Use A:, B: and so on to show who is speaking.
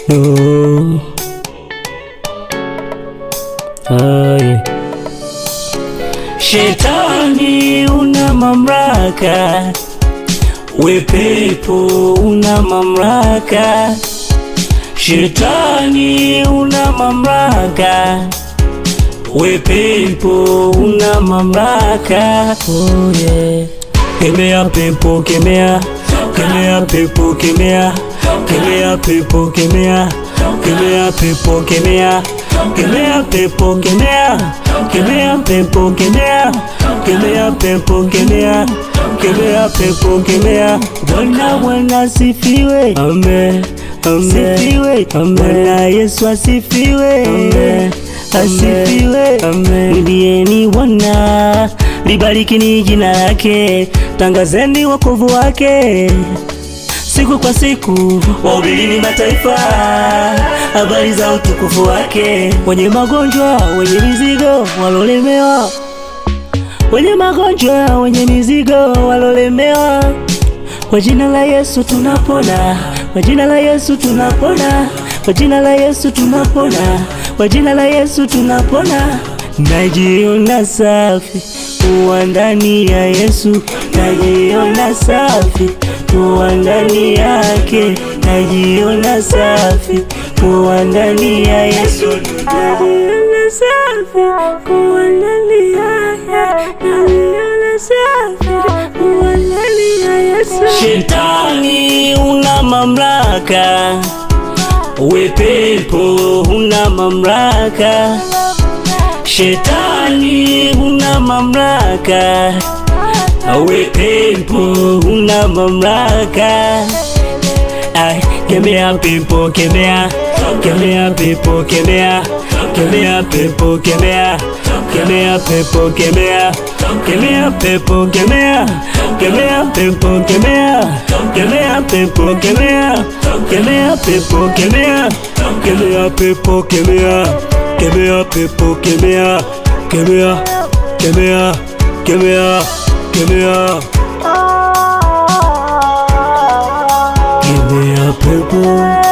A: No. Yeah. Shetani una mamlaka, we pepo una mamlaka. Shetani una mamlaka, we pepo una mamlaka. Oh yeah. Kemea pepo, kemea, kemea pepo, kemea, kemea pepo, kemea, kemea pepo, kemea, kemea pepo, kemea, kemea pepo, kemea, kemea pepo, kemea, kemea pepo, kemea. Bwana sifiwe, amen, amen, sifiwe, amen. Bwana Yesu asifiwe, amen, asifiwe, amen. Mwimbie Bwana, libariki jina lake, tangazeni wokovu wake. Siku kwa siku wahubirini mataifa habari za utukufu wake. Wenye magonjwa, wenye mizigo, walolemewa, wenye magonjwa, wenye mizigo, walolemewa, kwa jina la Yesu tunapona, kwa jina la Yesu tunapona, kwa jina la Yesu tunapona, kwa jina la Yesu tunapona. Najiona safi kuwa ndani ya Yesu, najiona safi kuwa ndani yake, najiona safi kuwa ndani ya Yesu, najiona safi kuwa ndani yake, najiona safi kuwa ndani ya Yesu. Shetani una mamlaka, we pepo una mamlaka. Shetani una mamlaka, we pepo una mamlaka. Ay, kemea pepo, kemea, kemea pepo, kemea, kemea pepo, kemea, kemea pepo, kemea, kemea pepo, kemea, kemea pepo, kemea, kemea pepo, kemea, kemea pepo, kemea, kemea pepo, kemea, kemea pepo, kemea, kemea, kemea, kemea, kemea, kemea pepo.